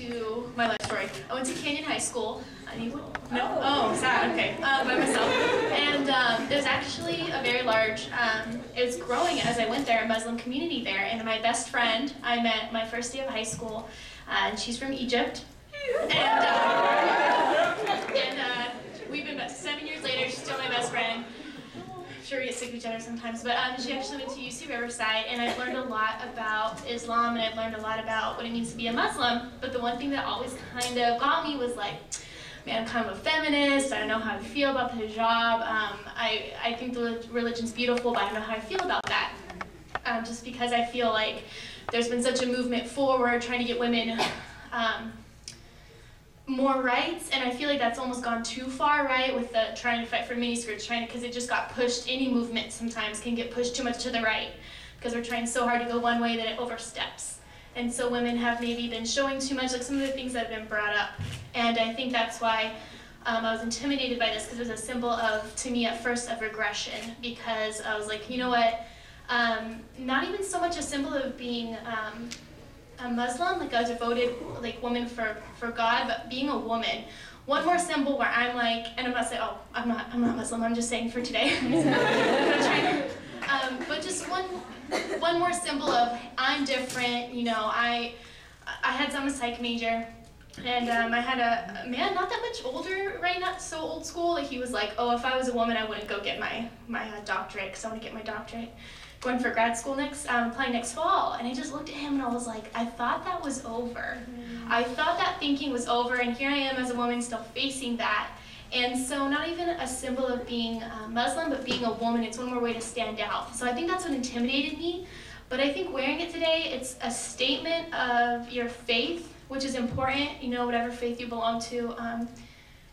to my life story. I went to Canyon High School. Anyone? No? Oh, sad. Okay. By myself. And there's actually a very large, it's growing as I went there, a Muslim community there. And my best friend I met my first day of high school, and she's from Egypt. And we've been about 7 years later, she's still my best friend. I'm sure we get sick of each other sometimes, but she actually went to UC Riverside, and I've learned a lot about Islam, and I've learned a lot about what it means to be a Muslim. But the one thing that always kind of got me was like, man, I'm kind of a feminist, I don't know how I feel about the hijab, I think the religion's beautiful, but I don't know how I feel about that. Just because I feel like there's been such a movement forward trying to get women more rights, and I feel like that's almost gone too far, right, with the trying to fight for miniskirts, because it just got pushed. Any movement sometimes can get pushed too much to the right, because we're trying so hard to go one way that it oversteps. And so women have maybe been showing too much, like some of the things that have been brought up. And I think that's why I was intimidated by this, because it was a symbol of, to me at first, of regression, because I was like, you know what, not even so much a symbol of being a Muslim, like a devoted woman for God, but being a woman. One more symbol where I'm like, and I'm not saying, oh, I'm not Muslim, I'm just saying for today. I'm not trying to, but just one more symbol of I'm different, you know. I had some psych major, and I had a man not that much older, right, not so old school, like he was like, oh, if I was a woman I wouldn't go get my doctorate, because I want to get my doctorate. Going for grad school applying next fall, and I just looked at him and I was like, I thought that was over. I thought that thinking was over, and here I am as a woman still facing that. And so not even a symbol of being Muslim, but being a woman, it's one more way to stand out. So I think that's what intimidated me, but I think wearing it today, it's a statement of your faith, which is important, you know, whatever faith you belong to.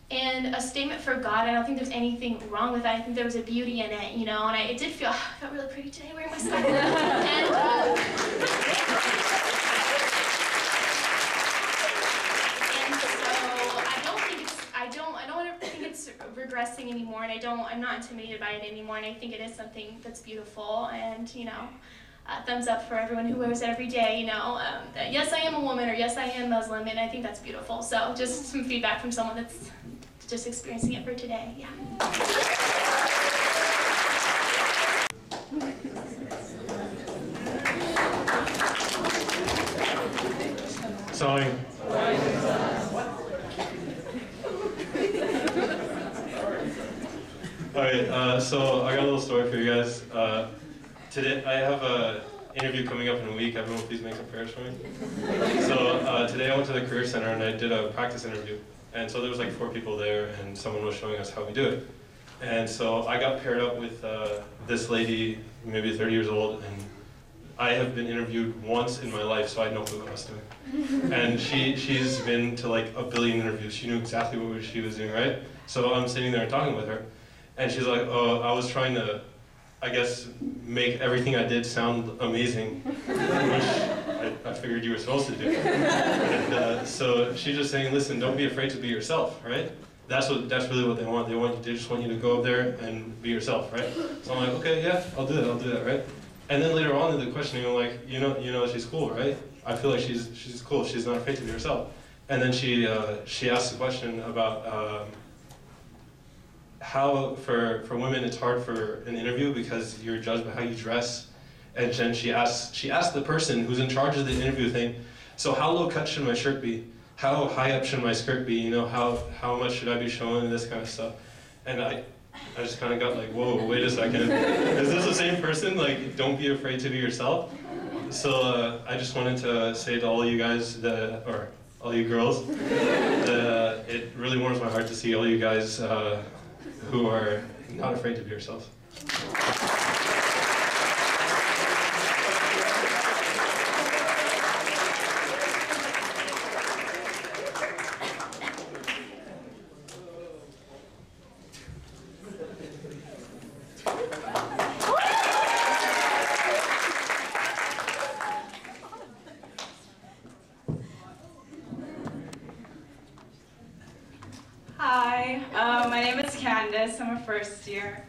And a statement for God. I don't think there's anything wrong with that. I think there was a beauty in it, you know, and it did feel, I felt really pretty today wearing my scarf. And so I don't think it's regressing anymore, and I'm not intimidated by it anymore, and I think it is something that's beautiful, and, you know, thumbs up for everyone who wears it every day, you know, that yes, I am a woman, or yes, I am Muslim, and I think that's beautiful. So just some feedback from someone that's just experiencing it for today, yeah. Sorry. Alright, so I got a little story for you guys. Today I have an interview coming up in a week. Everyone please make some prayers for me. So today I went to the Career Center and I did a practice interview. And so there was like 4 people there, and someone was showing us how we do it. And so I got paired up with this lady, maybe 30 years old, and I have been interviewed once in my life, so I know what I was doing. And she's been to like a billion interviews. She knew exactly what she was doing, right? So I'm sitting there talking with her, and she's like, oh, I was trying to, I guess, make everything I did sound amazing, which I figured you were supposed to do. And so she's just saying, listen, don't be afraid to be yourself, right? That's really what they want. They just want you to go up there and be yourself, right? So I'm like, okay, yeah, I'll do that, right? And then later on in the questioning, I'm like, you know, she's cool, right? I feel like she's cool. She's not afraid to be herself. And then she asked a question about how for women it's hard for an interview because you're judged by how you dress. And then she asked the person who's in charge of the interview thing, so how low cut should my shirt be? How high up should my skirt be? You know, how much should I be showing, this kind of stuff. And I just kind of got like, whoa, wait a second. Is this the same person? Like, don't be afraid to be yourself. So I just wanted to say to all you guys, or all you girls, that it really warms my heart to see all you guys who are not afraid to be yourselves. Hi, my name is Candace. I'm a first year.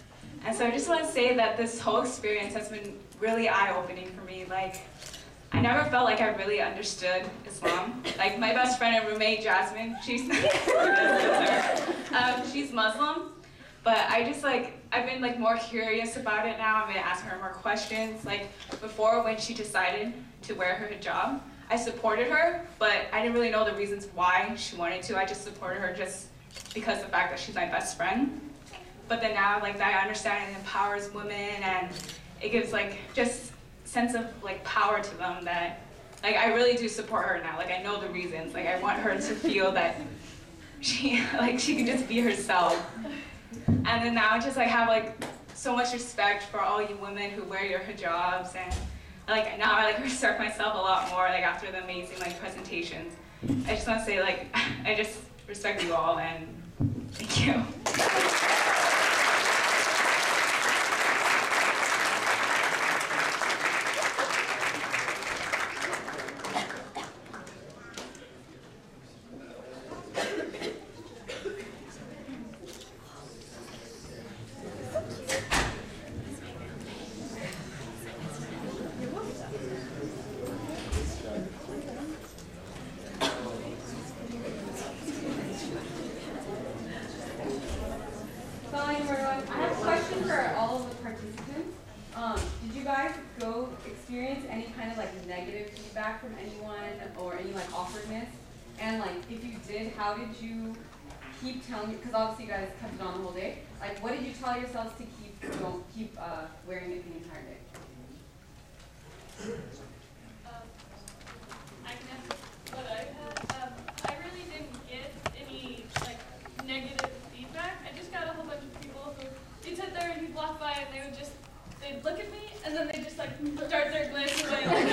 And so I just want to say that this whole experience has been really eye-opening for me. Like, I never felt like I really understood Islam. Like my best friend and roommate, Jasmine, she's she's Muslim, but I've been like more curious about it now. I'm gonna ask her more questions. Like before, when she decided to wear her hijab, I supported her, but I didn't really know the reasons why she wanted to. I just supported her just because of the fact that she's my best friend. But then now, like, I understand it empowers women, and it gives like just sense of like power to them that, like, I really do support her now. Like, I know the reasons. Like, I want her to feel that she can just be herself. And then now I just like have like so much respect for all you women who wear your hijabs, and like now I like respect myself a lot more like after the amazing like presentations. I just want to say like I just respect you all, and thank you. Experience any kind of like negative feedback from anyone or any like awkwardness? And like if you did, how did you keep telling, because obviously you guys kept it on the whole day, like what did you tell yourselves to keep wearing it the entire day? I really didn't get any like negative feedback. I just got a whole bunch of people who you'd sit there and you'd walk by and they'd look at me and then they just like start their glance away. Like,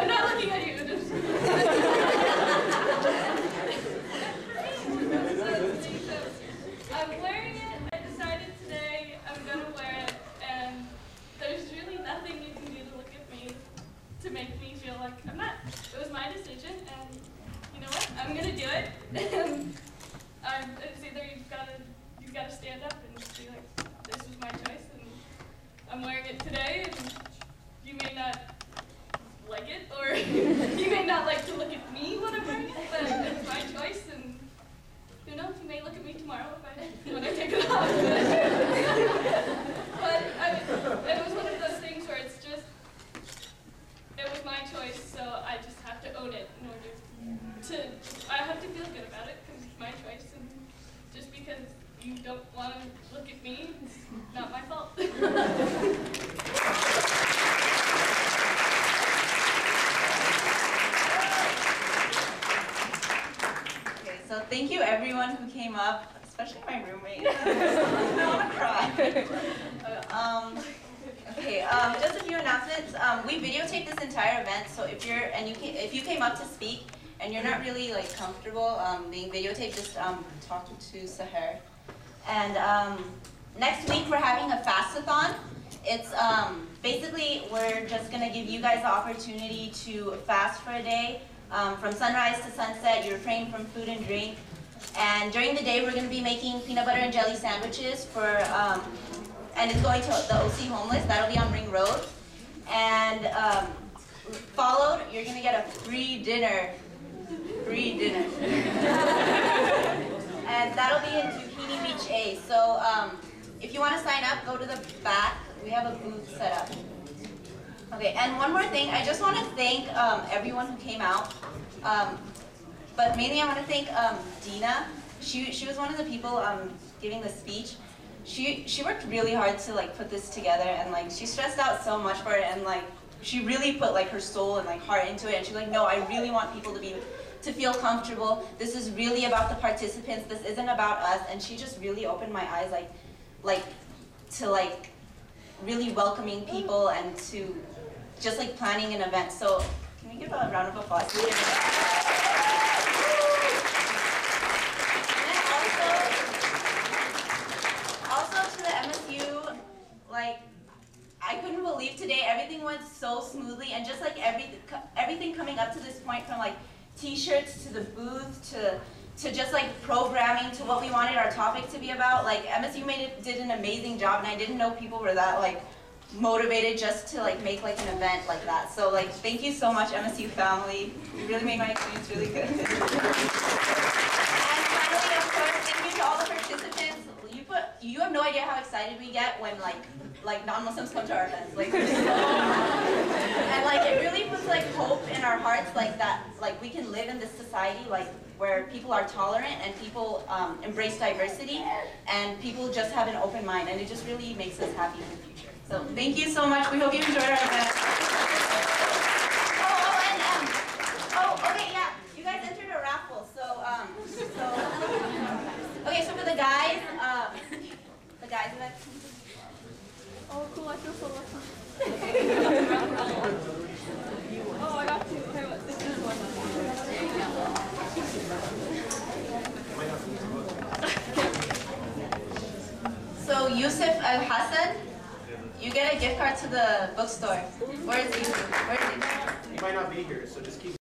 I'm not looking at you. Just I'm wearing it. I decided today I'm gonna wear it, and there's really nothing you can do to look at me to make me feel like I'm not. It was my decision, and you know what? I'm gonna do it. And it's either you've gotta stand up and just be like, this was my choice, and I'm wearing it today, and you may not like it, or you may not like to look at me when I'm wearing it, but it's my choice, and who knows, you may look at me tomorrow when I take it off. But it was one of those things where it's just, it was my choice, so I just have to own it in order to, I have to feel good about it, because it's my choice, and just because you don't want to look at me, it's not my fault. Okay, so thank you everyone who came up, especially my roommate. I want to cry. Okay, just a few announcements. We videotaped this entire event, so if you came up to speak and you're not really like comfortable being videotaped, just talk to Sahar. And next week we're having a fast-a-thon. It's basically we're just gonna give you guys the opportunity to fast for a day, from sunrise to sunset. You refrain from food and drink. And during the day we're gonna be making peanut butter and jelly sandwiches for, and it's going to the OC Homeless. That'll be on Ring Road. And followed, you're gonna get a free dinner. And that'll be in Zucchini Beach A. So if you want to sign up, go to the back. We have a booth set up. Okay, and one more thing. I just want to thank everyone who came out. But mainly I want to thank Dina. She was one of the people giving the speech. She worked really hard to like put this together, and like she stressed out so much for it, and like she really put like her soul and like heart into it. And she's like, no, I really want people to feel comfortable. This is really about the participants. This isn't about us. And she just really opened my eyes, to really welcoming people and to just like planning an event. So can we give a round of applause? And then also to the MSU, like I couldn't believe today everything went so smoothly, and just like everything coming up to this point, from like T-shirts to the booth to just like programming to what we wanted our topic to be about. Like MSU did an amazing job, and I didn't know people were that like motivated just to like make like an event like that. So like thank you so much, MSU family. You really made my experience really good. And finally, of course, thank you to all the participants. You have no idea how excited we get when like non-Muslims come to our events. Like and like it really puts like hope in our hearts, like that like we can live in this society like where people are tolerant and people embrace diversity and people just have an open mind, and it just really makes us happy in the future. So thank you so much. We hope you enjoyed our event. Okay, yeah, you guys entered a raffle. Okay, so for the guys in that. Oh, cool, I feel so lucky. Oh, I got two. Okay, this is one. So Yusuf Al Hassan, you get a gift card to the bookstore. Where is he? He might not be here, so just keep